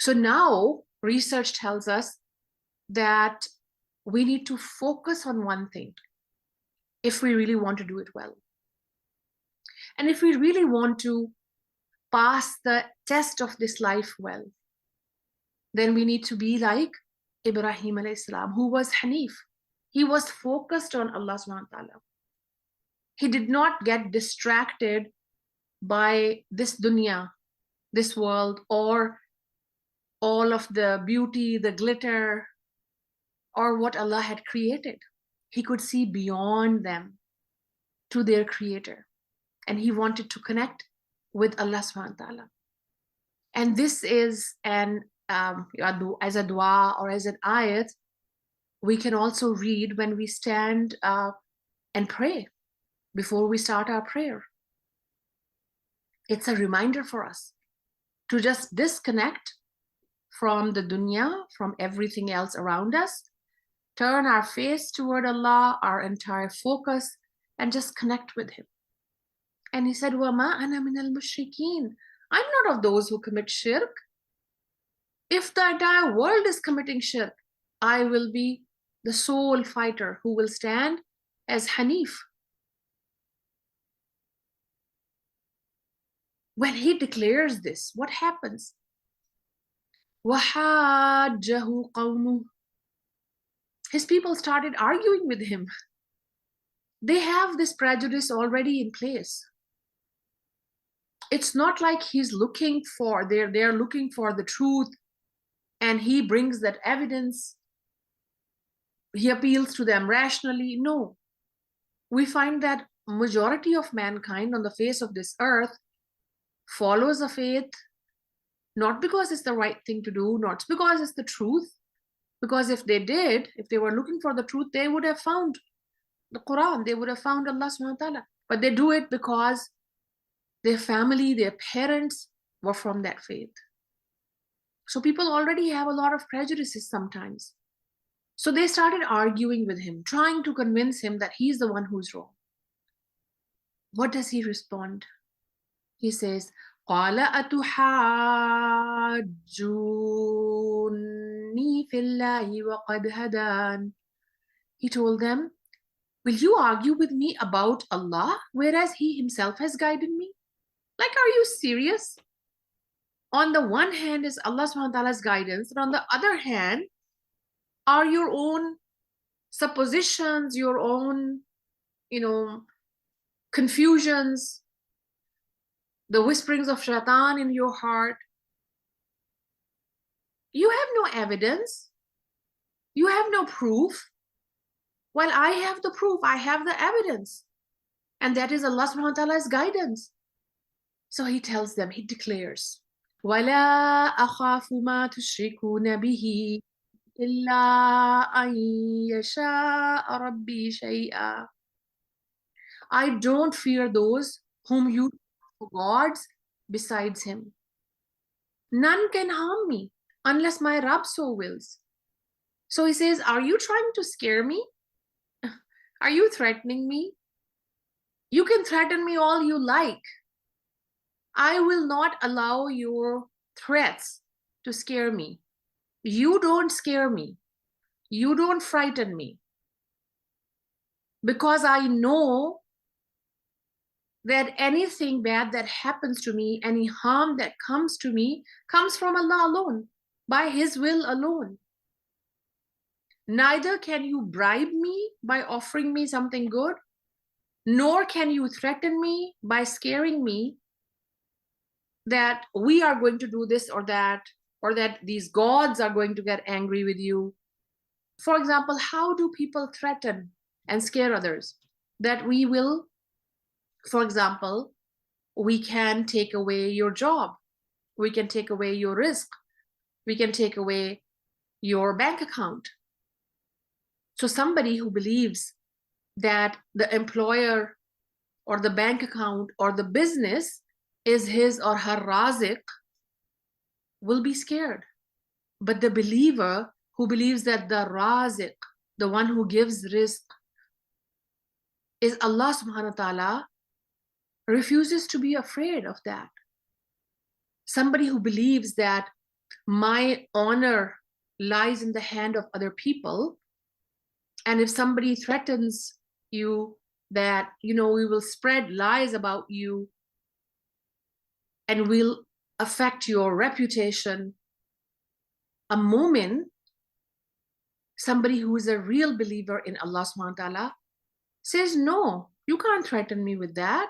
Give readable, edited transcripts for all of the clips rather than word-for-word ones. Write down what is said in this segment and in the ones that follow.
So now research tells us that we need to focus on one thing if we really want to do it well. And if we really want to pass the test of this life well, then we need to be like Ibrahim AS, who was Haneef. He was focused on Allah subhanahu wa ta'ala. He did not get distracted by this dunya, this world, or all of the beauty, the glitter, or what Allah had created. He could see beyond them to their creator. And he wanted to connect with Allah subhanahu wa ta'ala. And this is as a dua or as an ayat, we can also read when we stand and pray before we start our prayer. It's a reminder for us to just disconnect from the dunya, from everything else around us, turn our face toward Allah, our entire focus, and just connect with Him. And he said, وَمَا أَنَا مِنَ الْمُشْرِكِينَ. I'm not of those who commit shirk. If the entire world is committing shirk, I will be the sole fighter who will stand as Haneef. When he declares this, what happens? وَحَاجَّهُ قَوْمُهُ. His people started arguing with him. They have this prejudice already in place. It's not like he's looking for, they're looking for the truth and he brings that evidence. He appeals to them rationally. No. We find that majority of mankind on the face of this earth follows a faith, not because it's the right thing to do, not because it's the truth, because if they did, if they were looking for the truth, they would have found the Quran, they would have found Allah subhanahu wa ta'ala. But they do it because their family, their parents were from that faith. So people already have a lot of prejudices sometimes. So they started arguing with him, trying to convince him that he's the one who's wrong. What does he respond? He says, قَالَ أَتُحَاجُّونِي فِي اللَّهِ وَقَدْ هَدَانِ. He told them, will you argue with me about Allah, whereas He Himself has guided me? Like, are you serious? On the one hand is Allah subhanahu wa ta'ala's guidance, and on the other hand are your own suppositions, your own, confusions, the whisperings of shaitan in your heart. You have no evidence. You have no proof. Well, I have the proof. I have the evidence. And that is Allah subhanahu wa ta'ala's guidance. So he tells them, he declares, وَلَا أَخَافُ مَا تُشْرِكُونَ بِهِ إِلَّا أَن يَشَاءَ رَبِّي شَيْئًا. I don't fear those whom you take for gods besides Him. None can harm me unless my Rabb so wills. So he says, are you trying to scare me? Are you threatening me? You can threaten me all you like. I will not allow your threats to scare me. You don't scare me. You don't frighten me. Because I know that anything bad that happens to me, any harm that comes to me, comes from Allah alone, by His will alone. Neither can you bribe me by offering me something good, nor can you threaten me by scaring me that we are going to do this or that these gods are going to get angry with you. For example, how do people threaten and scare others? That we will, for example, we can take away your job, we can take away your risk, we can take away your bank account. So somebody who believes that the employer or the bank account or the business is his or her raziq will be scared. But the believer who believes that the raziq, the one who gives rizq, is Allah subhanahu wa ta'ala, refuses to be afraid of that. Somebody who believes that my honor lies in the hand of other people, and if somebody threatens you that, we will spread lies about you and will affect your reputation, a mu'min, somebody who is a real believer in Allah subhanahu wa ta'ala, says, no, you can't threaten me with that.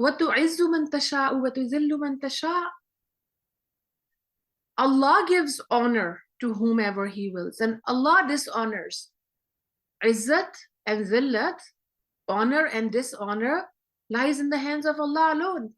وَتُعِزُّ مَن تَشَاءُ وَتُذِلُّ مَن تَشَاءُ. Allah gives honor to whomever He wills, and Allah dishonors. Izzat and zillat, honor and dishonor, lies in the hands of Allah alone.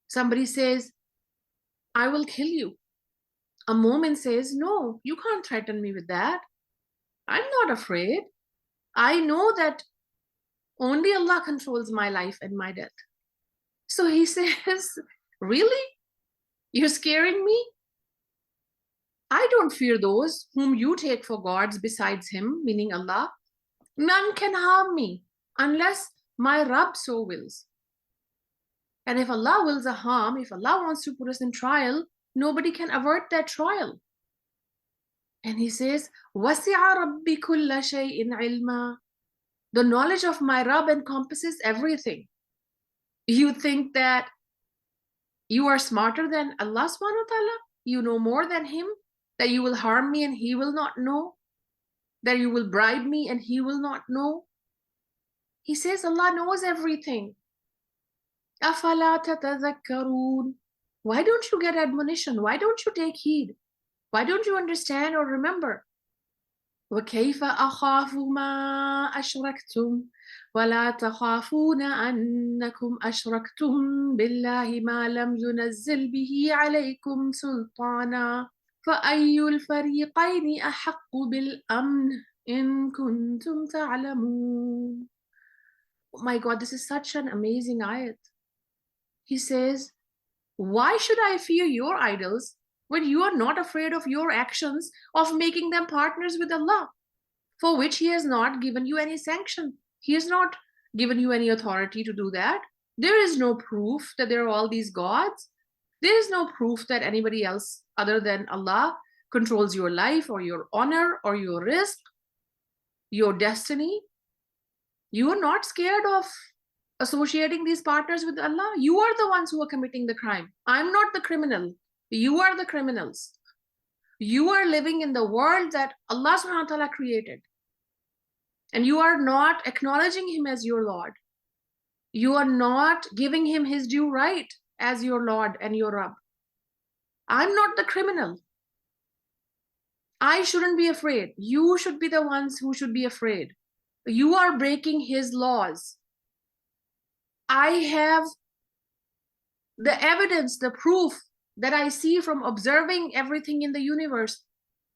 Somebody says, I will kill you. A mu'min says, no, you can't threaten me with that. I'm not afraid. I know that only Allah controls my life and my death. So he says, really? You're scaring me? I don't fear those whom you take for gods besides Him, meaning Allah. None can harm me unless my Rabb so wills. And if Allah wills a harm, if Allah wants to put us in trial, nobody can avert that trial. And he says, وَسِعَ رَبِّ كُلَّ شَيْءٍ عِلْمًا. The knowledge of my Rabb encompasses everything. You think that you are smarter than Allah subhanahu wa ta'ala? You know more than Him? That you will harm me and He will not know? That you will bribe me and He will not know? He says Allah knows everything. أَفَلَا تَتَذَكَّرُونَ. Why don't you get admonition? Why don't you take heed? Why don't you understand or remember? وَكَيْفَ أَخَافُ مَا أَشْرَكْتُمْ وَلَا تَخَافُونَ أَنَّكُمْ أَشْرَكْتُمْ بِاللَّهِ مَا لَمْ يُنَزِّلْ بِهِ عَلَيْكُمْ سُلْطَانًا فَأَيُّ الْفَرِيقَيْنِ أَحَقُّ بِالْأَمْنِ إِن كُنتُمْ تَعْلَمُونَ. Oh my God, this is such an amazing ayat. He says, why should I fear your idols when you are not afraid of your actions of making them partners with Allah, for which He has not given you any sanction? He has not given you any authority to do that. There is no proof that there are all these gods. There is no proof that anybody else other than Allah controls your life or your honor or your risk, your destiny. You are not scared of associating these partners with Allah. You are the ones who are committing the crime. I'm not the criminal. You are the criminals. You are living in the world that Allah subhanahu wa ta'ala created. And you are not acknowledging Him as your Lord. You are not giving Him His due right as your Lord and your Rabb. I'm not the criminal. I shouldn't be afraid. You should be the ones who should be afraid. You are breaking His laws. I have the evidence, the proof that I see from observing everything in the universe,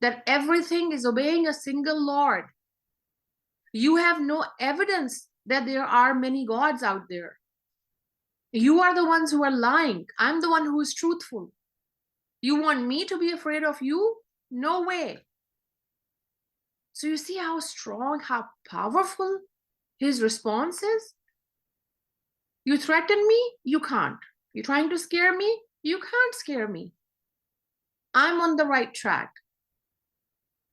that everything is obeying a single Lord. You have no evidence that there are many gods out there. You are the ones who are lying. I'm the one who is truthful. You want me to be afraid of you? No way. So you see how strong, how powerful his response is? You threaten me? You can't. You're trying to scare me? You can't scare me. I'm on the right track.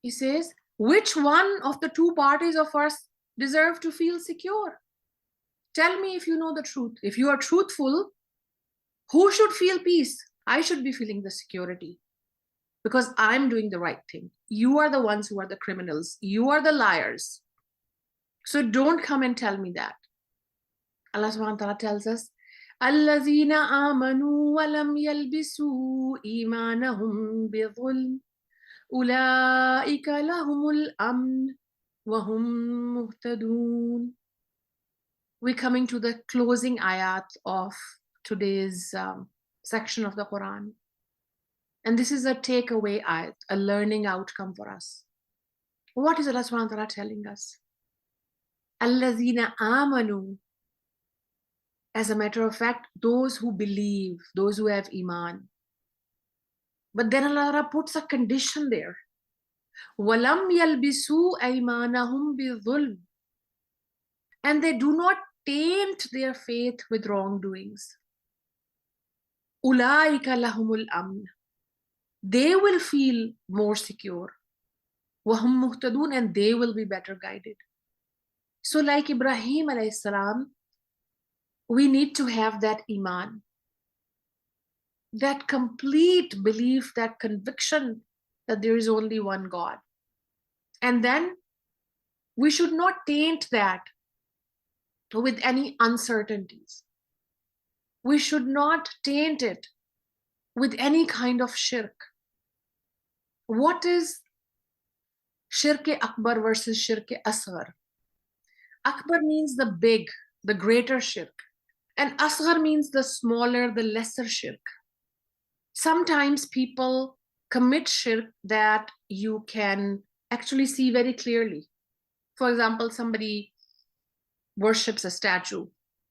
He says, which one of the two parties of us deserve to feel secure? Tell me if you know the truth. If you are truthful, who should feel peace? I should be feeling the security because I'm doing the right thing. You are the ones who are the criminals. You are the liars. So don't come and tell me that. Allah subhanahu wa ta'ala tells us, الَّذِينَ آمَنُوا وَلَمْ يَلْبِسُوا إِيمَانَهُمْ بِظُلْمٍ أُولَٰئِكَ لَهُمُ الْأَمْنُ وَهُمْ مُهْتَدُونَ. We're coming to the closing ayat of today's section of the Quran. And this is a takeaway ayat, a learning outcome for us. What is Allah subhanahu wa ta'ala telling us? الَّذِينَ آمَنُوا. As a matter of fact, those who believe, those who have iman. But then Allah puts a condition there. وَلَمْ يَلْبِسُوا أَيْمَانَهُمْ بِظُلْمٍ. And they do not taint their faith with wrongdoings. أُولَٰئِكَ لَهُمُ الْأَمْنُ. they will feel more secure. وَهُمْ مُهْتَدُونَ, and they will be better guided. So like Ibrahim alayhi salam, we need to have that iman, that complete belief, that conviction that there is only one God. And then we should not taint that with any uncertainties. We should not taint it with any kind of shirk. What is shirk akbar versus shirk asghar? Akbar means the big, the greater shirk. And asghar means the smaller, the lesser shirk. Sometimes people commit shirk that you can actually see very clearly. For example, somebody worships a statue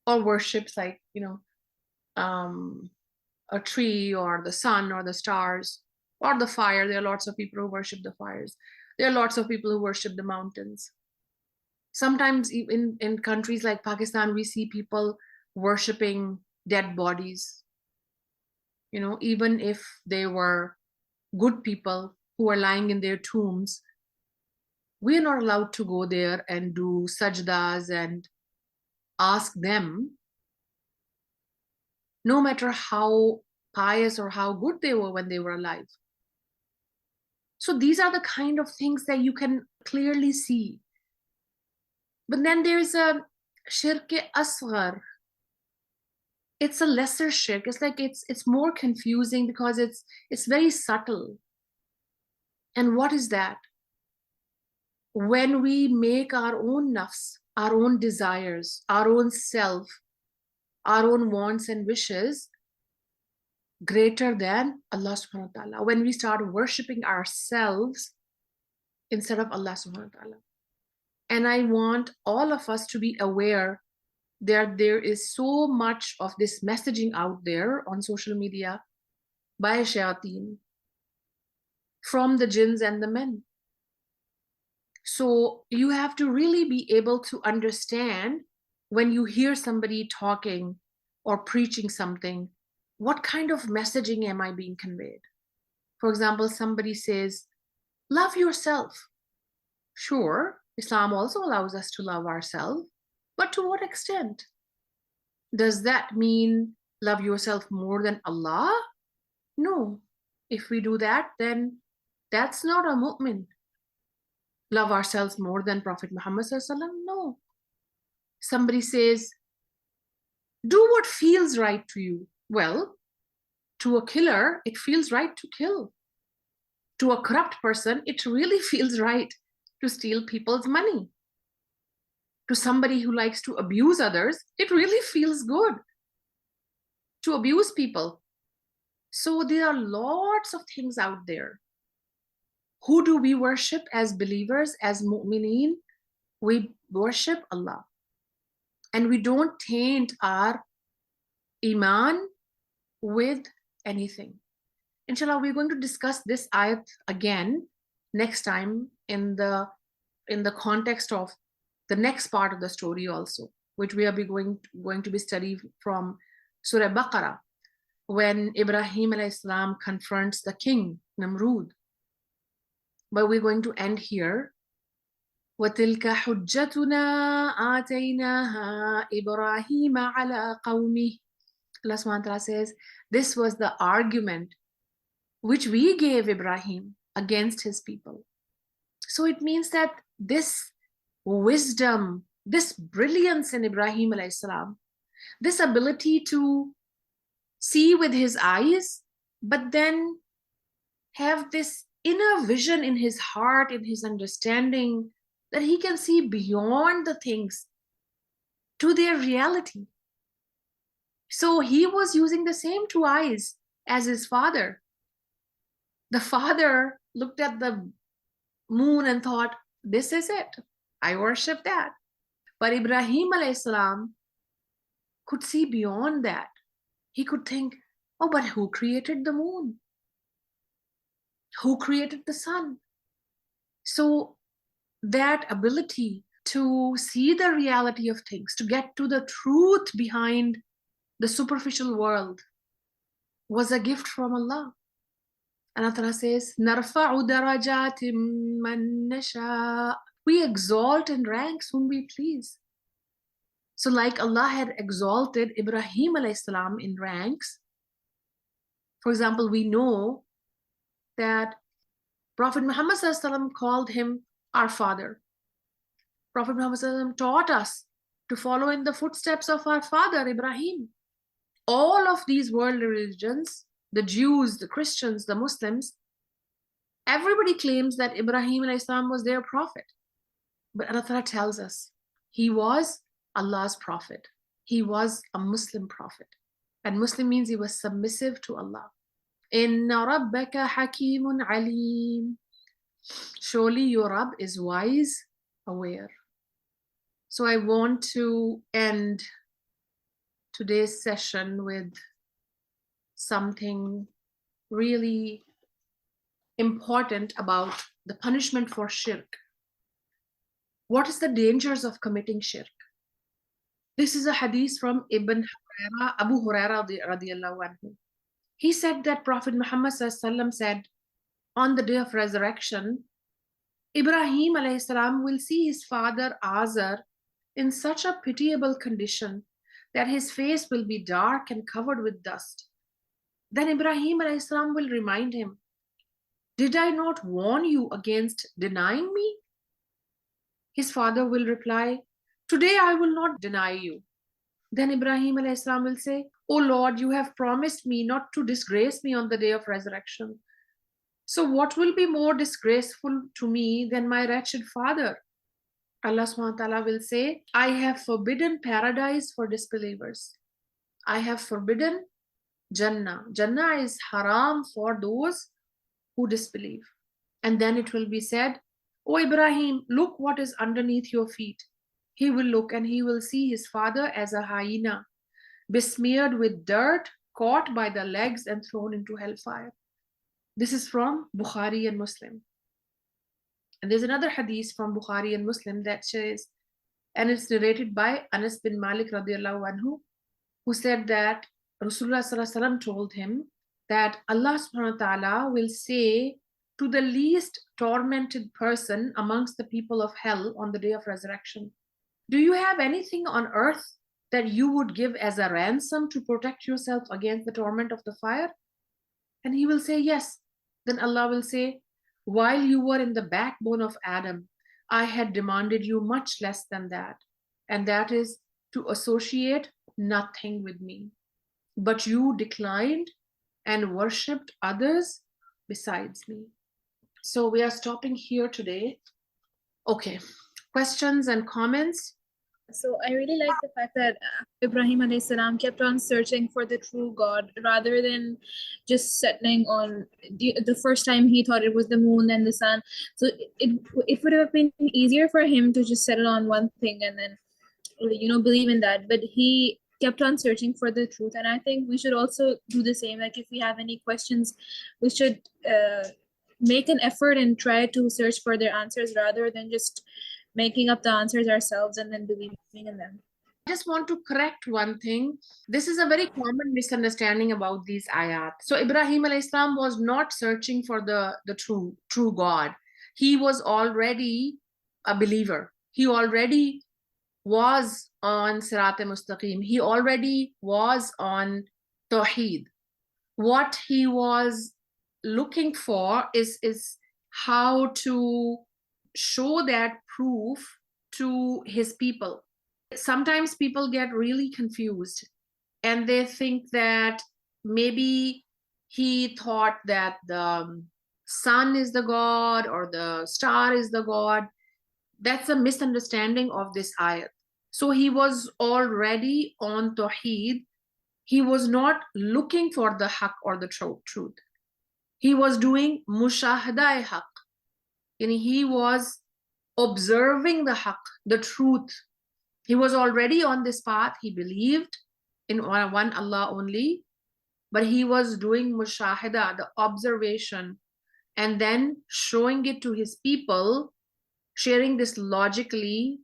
or worships like, a tree or the sun or the stars or the fire. There are lots of people who worship the fires. There are lots of people who worship the mountains. Sometimes in countries like Pakistan, we see people worshiping dead bodies. Even if they were good people who are lying in their tombs, we are not allowed to go there and do sajdas and ask them, no matter how pious or how good they were when they were alive. So these are the kind of things that you can clearly see. But then there's a shirk asghar. It's a lesser shirk. It's like it's more confusing because it's very subtle. And what is that? When we make our own nafs, our own desires, our own self, our own wants and wishes greater than Allah subhanahu wa ta'ala. When we start worshipping ourselves instead of Allah subhanahu wa ta'ala. And I want all of us to be aware that there is so much of this messaging out there on social media by shayateen, from the jinns and the men. So you have to really be able to understand when you hear somebody talking or preaching something, what kind of messaging am I being conveyed? For example, somebody says, love yourself. Sure, Islam also allows us to love ourselves, but to what extent? Does that mean love yourself more than Allah? No. If we do that, then that's not a mu'min. Love ourselves more than Prophet Muhammad sallallahu alaihi wasallam? No. Somebody says, do what feels right to you. Well, to a killer, it feels right to kill. To a corrupt person, it really feels right to steal people's money. To somebody who likes to abuse others, it really feels good to abuse people. So there are lots of things out there. Who do we worship as believers, as mu'mineen? We worship Allah. And we don't taint our iman with anything. Inshallah, we're going to discuss this ayat again next time in the context of the next part of the story also, which we are going to be studying from Surah Baqarah, when Ibrahim AS confronts the king, Namrud. But we're going to end here. وَتِلْكَ حُجَّتُنَا آتَيْنَاهَا إِبْرَاهِيمَ عَلَىٰ قَوْمِهِ. Allah subhanahu wa ta'ala says, this was the argument which we gave Ibrahim against his people. So it means that this wisdom, this brilliance in Ibrahim alayhi salam, this ability to see with his eyes, but then have this inner vision in his heart, in his understanding, that he can see beyond the things to their reality. So he was using the same two eyes as his father. The father looked at the moon and thought, this is it. I worship that. But Ibrahim alayhi salam could see beyond that. He could think, oh, but who created the moon? Who created the sun? So that ability to see the reality of things, to get to the truth behind the superficial world, was a gift from Allah. Allah Ta'ala says, نَرْفَعُ دَرَجَاتٍ مَّن نَّشَاءُ. We exalt and rank whom we please. So like Allah had exalted Ibrahim a.s. in ranks, for example, we know that Prophet Muhammad ﷺ called him our father. Prophet Muhammad ﷺ taught us to follow in the footsteps of our father Ibrahim. All of these world religions, the Jews, the Christians, the Muslims, everybody claims that Ibrahim a.s. was their prophet. But Allah Ta'ala tells us he was Allah's prophet. He was a Muslim prophet. And Muslim means he was submissive to Allah. Inna rabbaka hakimun alim. Surely your Rabb is wise, aware. So I want to end today's session with something really important about the punishment for shirk. What is the dangers of committing shirk? This is a hadith from Abu Huraira radiallahu anhu. He said that Prophet Muhammad said, on the day of resurrection, Ibrahim a.s. will see his father Azar in such a pitiable condition that his face will be dark and covered with dust. Then Ibrahim a.s. will remind him, did I not warn you against denying me? His father will reply, today I will not deny you. Then Ibrahim a.s. will say, O Lord, you have promised me not to disgrace me on the day of resurrection. So what will be more disgraceful to me than my wretched father? Allah subhanahu wa ta'ala will say, I have forbidden paradise for disbelievers. I have forbidden Jannah. Jannah is haram for those who disbelieve. And then it will be said, O Ibrahim, look what is underneath your feet. He will look and he will see his father as a hyena, besmeared with dirt, caught by the legs and thrown into hellfire. This is from Bukhari and Muslim. And there's another hadith from Bukhari and Muslim that says, and it's narrated by Anas bin Malik radiallahu anhu, who said that Rasulullah sallallahu alaihi wasallam told him that Allah subhanahu wa ta'ala will say to the least tormented person amongst the people of hell on the day of resurrection, do you have anything on earth that you would give as a ransom to protect yourself against the torment of the fire? And he will say, yes. Then Allah will say, while you were in the backbone of Adam, I had demanded you much less than that. And that is to associate nothing with me. But you declined and worshipped others besides me. So we are stopping here today. Okay, questions and comments? So I really like the fact that Ibrahim a.s. kept on searching for the true God rather than just settling on the first time he thought it was the moon and the sun. So it would have been easier for him to just settle on one thing and then, believe in that. But he kept on searching for the truth. And I think we should also do the same. Like if we have any questions, we should make an effort and try to search for their answers rather than just making up the answers ourselves and then believing in them. I just want to correct one thing. This is a very common misunderstanding about these ayat. So Ibrahim a.s. was not searching for the true God. He was already a believer. He already was on Sirat al-Mustaqim. He already was on tauheed. What he was looking for is how to show that proof to his people. Sometimes people get really confused and they think that maybe he thought that the sun is the God or the star is the God. That's a misunderstanding of this ayat. So he was already on tauheed. He was not looking for the haqq or the truth. He was doing mushahada haqq. And he was observing the haqq, the truth. He was already on this path. He believed in one Allah only, but he was doing mushahada, the observation, and then showing it to his people, sharing this logically,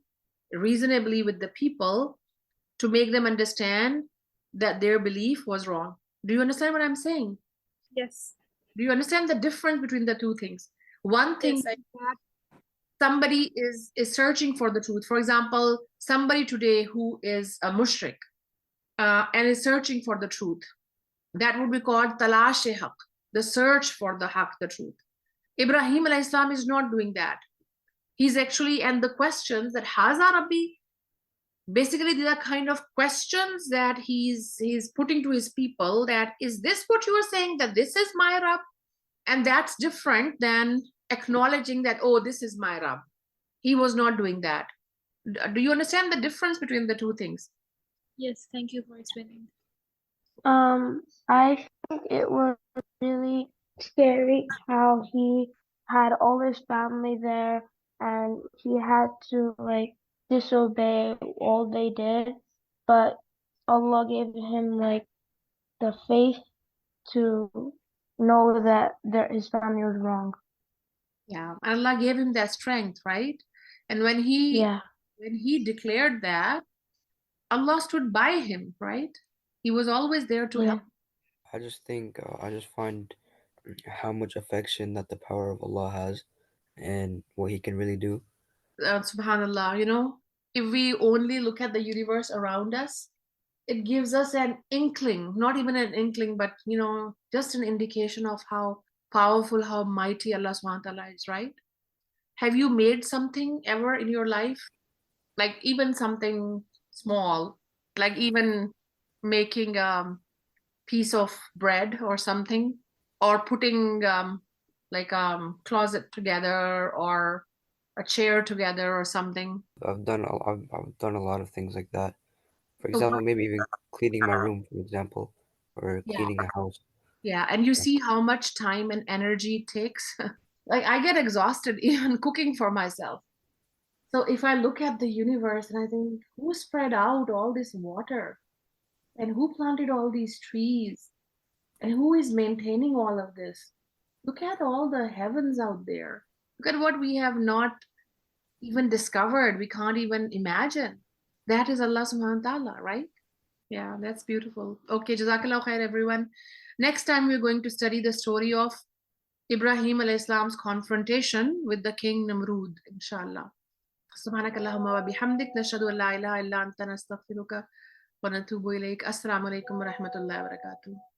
reasonably with the people to make them understand that their belief was wrong. Do you understand what I'm saying? Yes. Do you understand the difference between the two things? One thing Yes, is that somebody is searching for the truth. For example, somebody today who is a mushrik and is searching for the truth. That would be called talash-e-haqq, the search for the haqq, the truth. Ibrahim AS is not doing that. He's actually, and the questions that Haza Rabbi, basically these are kind of questions that he's putting to his people, that is this what you are saying, that this is my Rabb? And that's different than acknowledging that, oh, this is my Rabb. He was not doing that. Do you understand the difference between the two things? yes, thank you for explaining. I think it was really scary how he had all his family there and he had to like disobey all they did, but Allah gave him like the faith to know that his family was wrong. Yeah, Allah gave him that strength, right? And when Yeah. he declared that, Allah stood by him, right? He was always there to help. I just think, I just find how much affection that the power of Allah has and what He can really do. Subhanallah, you know, if we only look at the universe around us, it gives us an inkling, not even an inkling, but, you know, just an indication of how powerful, how mighty Allah subhanahu wa ta'ala is, right? Have you made something ever in your life? Like even something small, like even making a piece of bread or something, or putting like closet together or a chair together or something. I've done a lot of things like that. For So example, maybe even cleaning my room, for example, or yeah, cleaning a house. yeah, and you see how much time and energy it takes. Like I get exhausted even cooking for myself. So if I look at the universe and I think, who spread out all this water and who planted all these trees and who is maintaining all of this? Look at all the heavens out there. Look at what we have not even discovered. We can't even imagine. That is Allah subhanahu wa ta'ala, right? Yeah, that's beautiful. Okay, Jazakallah khair, everyone. Next time we're going to study the story of Ibrahim alayhi salam's confrontation with the king Namrud, inshallah. سبحانك اللهم وبحمدك نشهد أن لا إله إلا أنت نستغفرك ونتوب إليك. السلام عليكم ورحمة الله وبركاته.